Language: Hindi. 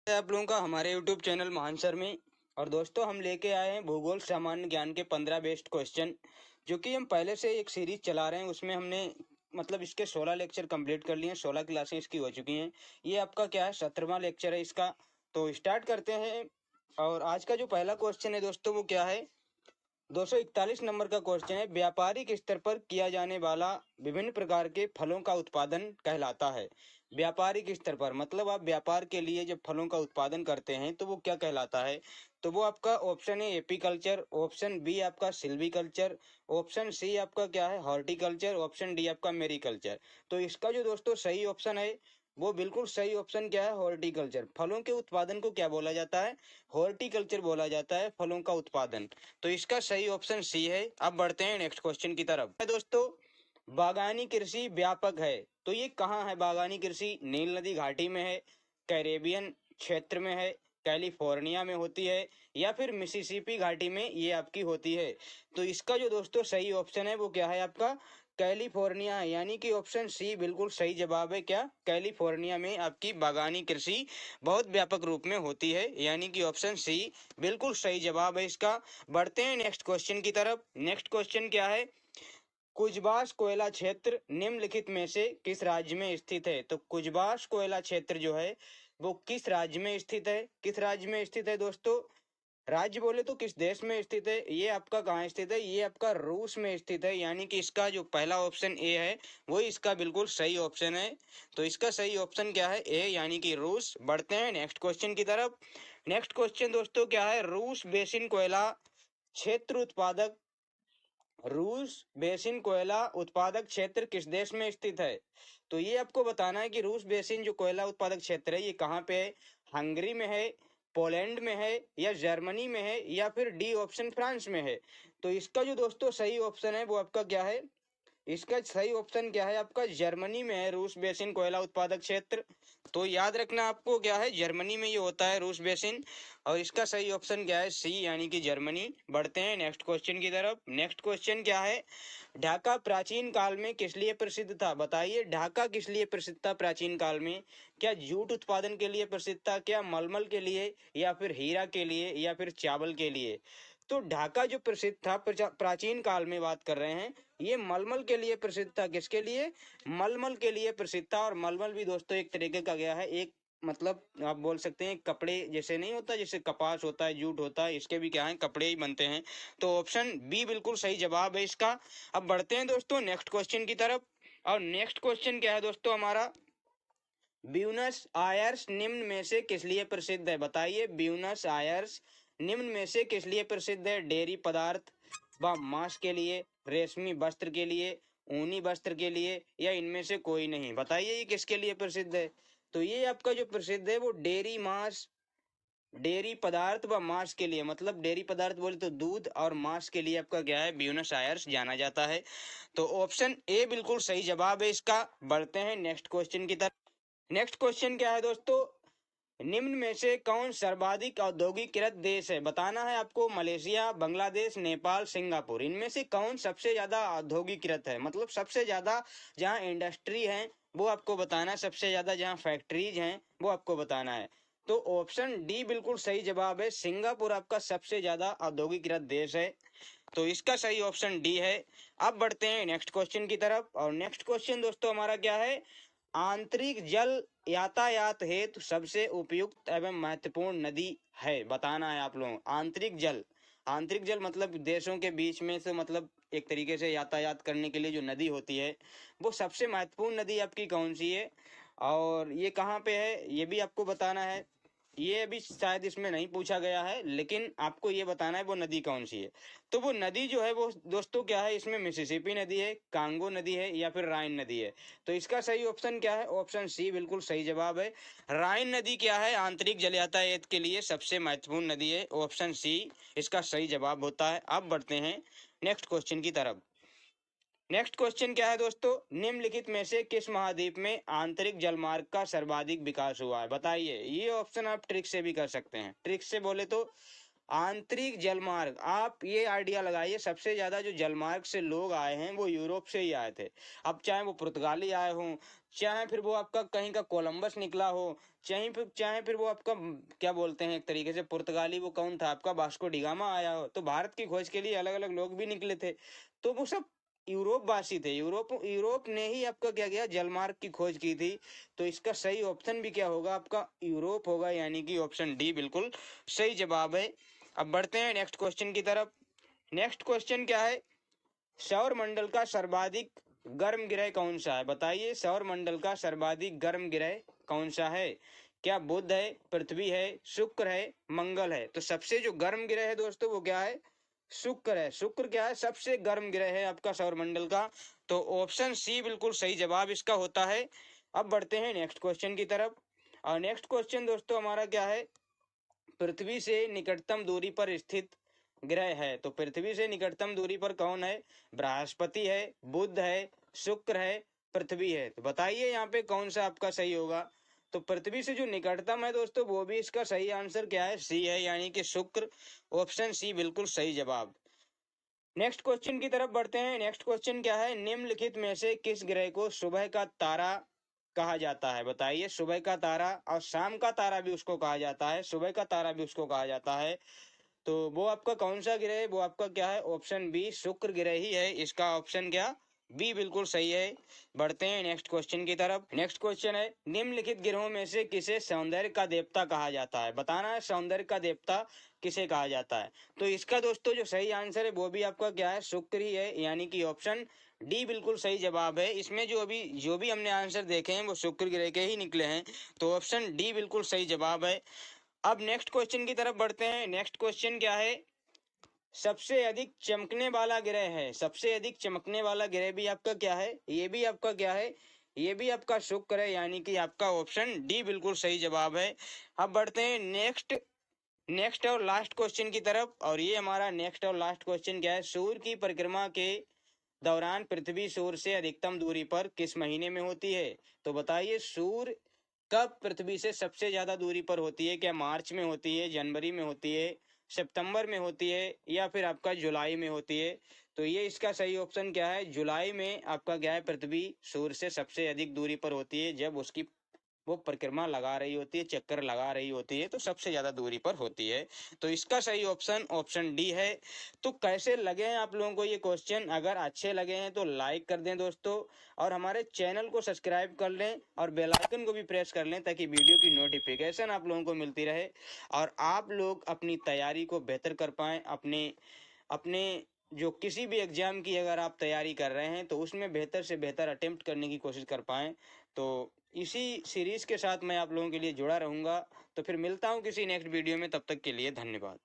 आप लोगों का हमारे यूट्यूब चैनल महान सर में। और दोस्तों, हम लेके आए हैं भूगोल सामान्य ज्ञान के 15 बेस्ट क्वेश्चन, जो कि हम पहले से एक सीरीज चला रहे हैं। उसमें हमने मतलब इसके 16 लेक्चर कंप्लीट कर लिए हैं, 16 क्लासें इसकी हो चुकी हैं। ये आपका क्या है, 17वां लेक्चर है इसका। तो स्टार्ट करते हैं। और आज का जो पहला क्वेश्चन है दोस्तों, वो क्या है, 241 नंबर का क्वेश्चन है। व्यापारिक स्तर पर किया जाने वाला विभिन्न प्रकार के फलों का उत्पादन कहलाता है। व्यापारिक स्तर पर मतलब आप व्यापार के लिए जब फलों का उत्पादन करते हैं तो वो क्या कहलाता है। तो वो आपका ऑप्शन है एपीकल्चर, ऑप्शन बी आपका सिल्वीकल्चर, ऑप्शन सी आपका क्या है हॉर्टिकल्चर, ऑप्शन डी आपका मेरीकल्चर। तो इसका जो दोस्तों सही ऑप्शन है, वो बिल्कुल सही ऑप्शन क्या है, हॉर्टिकल्चर। फलों के उत्पादन को क्या बोला जाता है, हॉर्टिकल्चर बोला जाता है, फलों का उत्पादन। तो इसका सही ऑप्शन सी है। अब बढ़ते हैं नेक्स्ट क्वेश्चन की तरफ। दोस्तों, बागानी कृषि व्यापक है, तो ये कहाँ है बागानी कृषि, नील नदी घाटी में है, कैरेबियन क्षेत्र में है, कैलिफोर्निया में होती है, या फिर मिसिसिपी घाटी में ये आपकी होती है। तो इसका जो दोस्तों सही ऑप्शन है वो क्या है आपका, कैलिफोर्निया है। यानी कि ऑप्शन सी बिल्कुल सही जवाब है। क्या, कैलिफोर्निया में आपकी बागानी कृषि बहुत व्यापक रूप में होती है। यानी कि ऑप्शन सी बिल्कुल सही जवाब है इसका। बढ़ते हैं नेक्स्ट क्वेश्चन की तरफ। नेक्स्ट क्वेश्चन क्या है, कुजबास कोयला क्षेत्र निम्नलिखित में से किस राज्य में स्थित है। तो कुजबास कोयला क्षेत्र जो है वो किस राज्य में स्थित है, किस राज्य में स्थित है दोस्तों, राज्य बोले तो किस देश में स्थित है। ये आपका कहाँ स्थित है, ये आपका रूस में स्थित है। यानी कि इसका जो पहला ऑप्शन ए है वही इसका बिल्कुल सही ऑप्शन है। तो इसका सही ऑप्शन क्या है, ए, यानी कि रूस। बढ़ते हैं नेक्स्ट क्वेश्चन की तरफ। नेक्स्ट क्वेश्चन दोस्तों क्या है, रूस बेसिन कोयला क्षेत्र उत्पादक, रूस बेसिन कोयला उत्पादक क्षेत्र किस देश में स्थित है। तो ये आपको बताना है कि रूस बेसिन जो कोयला उत्पादक क्षेत्र है ये कहाँ पे है, हंगरी में है, पोलैंड में है, या जर्मनी में है, या फिर डी ऑप्शन फ्रांस में है। तो इसका जो दोस्तों सही ऑप्शन है वो आपका क्या है, इसका सही ऑप्शन क्या है आपका, जर्मनी में है रूस बेसिन कोयला उत्पादक क्षेत्र। तो याद रखना आपको क्या है, जर्मनी में ये होता है रूस बेसिन। और इसका सही ऑप्शन क्या है, सी, यानी कि जर्मनी। बढ़ते हैं नेक्स्ट क्वेश्चन की तरफ। नेक्स्ट क्वेश्चन क्या है, ढाका प्राचीन काल में किस लिए प्रसिद्ध था। बताइए ढाका किस लिए प्रसिद्ध था प्राचीन काल में। क्या जूट उत्पादन के लिए प्रसिद्ध था, क्या मलमल के लिए, या फिर हीरा के लिए, या फिर चावल के लिए। तो ढाका जो प्रसिद्ध था प्राचीन काल में बात कर रहे हैं, ये मलमल के लिए प्रसिद्ध था। किसके लिए, मलमल के लिए प्रसिद्ध था। और मलमल भी दोस्तों एक तरीके का गया है, एक मतलब आप बोल सकते हैं कपड़े जैसे नहीं होता, जैसे कपास होता है, जूट होता है, इसके भी क्या है कपड़े ही बनते हैं। तो ऑप्शन बी बिल्कुल सही जवाब है इसका। अब बढ़ते हैं दोस्तों नेक्स्ट क्वेश्चन की तरफ। और नेक्स्ट क्वेश्चन क्या है दोस्तों हमारा, ब्यूनस आयर्स निम्न में से किस लिए प्रसिद्ध है। बताइए ब्यूनस आयर्स निम्न में से किस लिए प्रसिद्ध है, डेयरी पदार्थ व मांस के लिए, रेशमी वस्त्र के लिए, ऊनी वस्त्र के लिए, या इनमें से कोई नहीं। बताइए ये किसके लिए प्रसिद्ध है। तो ये आपका जो प्रसिद्ध है वो डेयरी मांस, डेयरी पदार्थ व मांस के लिए, मतलब डेयरी पदार्थ बोले तो दूध, और मांस के लिए आपका क्या है, ब्यूनस आयर्स जाना जाता है। तो ऑप्शन ए बिल्कुल सही जवाब है इसका। बढ़ते हैं नेक्स्ट क्वेश्चन की तरफ। नेक्स्ट क्वेश्चन क्या है दोस्तों, निम्न में से कौन सर्वाधिक औद्योगिकृत देश है। बताना है आपको, मलेशिया, बांग्लादेश, नेपाल, सिंगापुर, इनमें से कौन सबसे ज्यादा औद्योगिकृत है, मतलब सबसे ज्यादा जहां इंडस्ट्री है वो आपको बताना है, सबसे ज्यादा जहां फैक्ट्रीज हैं वो आपको बताना है। तो ऑप्शन डी बिल्कुल सही जवाब है, सिंगापुर आपका सबसे ज्यादा औद्योगिकृत देश है। तो इसका सही ऑप्शन डी है। अब बढ़ते हैं नेक्स्ट क्वेश्चन की तरफ। और नेक्स्ट क्वेश्चन दोस्तों हमारा क्या है, आंतरिक जल यातायात हेतु सबसे उपयुक्त एवं महत्वपूर्ण नदी है। बताना है आप लोगों, आंतरिक जल, आंतरिक जल मतलब देशों के बीच में से, मतलब एक तरीके से यातायात करने के लिए जो नदी होती है वो सबसे महत्वपूर्ण नदी आपकी कौन सी है, और ये कहाँ पे है ये भी आपको बताना है। ये अभी शायद इसमें नहीं पूछा गया है, लेकिन आपको ये बताना है वो नदी कौन सी है। तो वो नदी जो है वो दोस्तों क्या है, इसमें मिसिसिपी नदी है, कांगो नदी है, या फिर राइन नदी है। तो इसका सही ऑप्शन क्या है, ऑप्शन सी बिल्कुल सही जवाब है। राइन नदी क्या है, आंतरिक जल यातायात के लिए सबसे महत्वपूर्ण नदी है। ऑप्शन सी इसका सही जवाब होता है। अब बढ़ते हैं नेक्स्ट क्वेश्चन की तरफ। नेक्स्ट क्वेश्चन क्या है दोस्तों, निम्नलिखित में से किस महाद्वीप में आंतरिक जलमार्ग का सर्वाधिक विकास हुआ है। बताइए, ये ऑप्शन आप ट्रिक से भी कर सकते हैं। ट्रिक से बोले तो आंतरिक जलमार्ग, आप ये आइडिया लगाइए, सबसे ज्यादा जो जलमार्ग से लोग आए हैं वो यूरोप से ही आए थे। अब चाहे वो पुर्तगाली आए हों, चाहे फिर वो आपका कहीं का कोलंबस निकला हो, चाहे फिर वो आपका क्या बोलते हैं एक तरीके से पुर्तगाली, वो कौन था आपका, वास्को डिगामा आया हो, तो भारत की खोज के लिए अलग अलग लोग भी निकले थे। तो वो सब यूरोप वासी थे। यूरोप यूरोप ने ही आपका क्या किया, जलमार्ग की खोज की थी। तो इसका सही ऑप्शन भी क्या होगा, आपका यूरोप होगा, यानी कि ऑप्शन डी बिल्कुल सही जवाब है। अब बढ़ते हैं नेक्स्ट क्वेश्चन की तरफ। नेक्स्ट क्वेश्चन क्या है, सौर मंडल का सर्वाधिक गर्म ग्रह कौन सा है? बताइए, सौर मंडल का सर्वाधिक गर्म ग्रह कौन सा है? क्या बुध है, पृथ्वी है, शुक्र है, मंगल है? तो सबसे जो गर्म ग्रह है दोस्तों वो क्या है, शुक्र है। शुक्र क्या है, सबसे गर्म ग्रह है आपका सौरमंडल का। तो ऑप्शन सी बिल्कुल सही जवाब इसका होता है। अब बढ़ते हैं नेक्स्ट क्वेश्चन की तरफ। और नेक्स्ट क्वेश्चन दोस्तों हमारा क्या है, पृथ्वी से निकटतम दूरी पर स्थित ग्रह है। तो पृथ्वी से निकटतम दूरी पर कौन है? बृहस्पति है, बुध है, शुक्र है, पृथ्वी है? तो बताइए यहाँ पे कौन सा आपका सही होगा। तो पृथ्वी से जो निकटतम है दोस्तों वो भी इसका सही आंसर क्या है, सी है, यानी कि शुक्र। ऑप्शन सी बिल्कुल सही जवाब। नेक्स्ट क्वेश्चन की तरफ बढ़ते हैं। नेक्स्ट क्वेश्चन क्या है, निम्नलिखित में से किस ग्रह को सुबह का तारा कहा जाता है? बताइए, सुबह का तारा और शाम का तारा भी उसको कहा जाता है, सुबह का तारा भी उसको कहा जाता है। तो वो आपका कौन सा ग्रह है, वो आपका क्या है, ऑप्शन बी शुक्र ग्रह ही है। इसका ऑप्शन क्या, बी बिल्कुल सही है। बढ़ते हैं नेक्स्ट क्वेश्चन की तरफ। नेक्स्ट क्वेश्चन है, निम्नलिखित ग्रहों में से किसे सौंदर्य का देवता कहा जाता है? बताना है सौंदर्य का देवता किसे कहा जाता है। तो इसका दोस्तों जो सही आंसर है वो भी आपका क्या है, शुक्र ही है, यानी कि ऑप्शन डी बिल्कुल सही जवाब है। इसमें जो भी हमने आंसर देखे हैं वो शुक्र ग्रह के ही निकले हैं। तो ऑप्शन डी बिल्कुल सही जवाब है। अब नेक्स्ट क्वेश्चन की तरफ बढ़ते हैं। नेक्स्ट क्वेश्चन क्या है, सबसे अधिक चमकने वाला ग्रह है। सबसे अधिक चमकने वाला ग्रह भी आपका क्या है, ये भी आपका क्या है, ये भी आपका शुक्र है, यानी कि आपका ऑप्शन डी बिल्कुल सही जवाब है। अब बढ़ते हैं नेक्स्ट नेक्स्ट और लास्ट क्वेश्चन की तरफ। और ये हमारा नेक्स्ट और लास्ट क्वेश्चन क्या है, सूर्य की परिक्रमा के दौरान पृथ्वी सूर्य से अधिकतम दूरी पर किस महीने में होती है? तो बताइए, सूर्य कब पृथ्वी से सबसे ज्यादा दूरी पर होती है? क्या मार्च में होती है, जनवरी में होती है, सितंबर में होती है, या फिर आपका जुलाई में होती है? तो ये इसका सही ऑप्शन क्या है, जुलाई में आपका क्या है, पृथ्वी सूर्य से सबसे अधिक दूरी पर होती है। जब उसकी वो परिक्रमा लगा रही होती है, चक्कर लगा रही होती है, तो सबसे ज्यादा दूरी पर होती है। तो इसका सही ऑप्शन ऑप्शन डी है। तो कैसे लगे हैं आप लोगों को ये क्वेश्चन? अगर अच्छे लगे हैं तो लाइक कर दें दोस्तों, और हमारे चैनल को सब्सक्राइब कर लें और बेल आइकन को भी प्रेस कर लें, ताकि वीडियो की नोटिफिकेशन आप लोगों को मिलती रहे और आप लोग अपनी तैयारी को बेहतर कर पाएं। अपने अपने जो किसी भी एग्जाम की अगर आप तैयारी कर रहे हैं तो उसमें बेहतर से बेहतर अटेम्प्ट करने की कोशिश कर पाएं। तो इसी सीरीज के साथ मैं आप लोगों के लिए जुड़ा रहूंगा। तो फिर मिलता हूं किसी नेक्स्ट वीडियो में, तब तक के लिए धन्यवाद।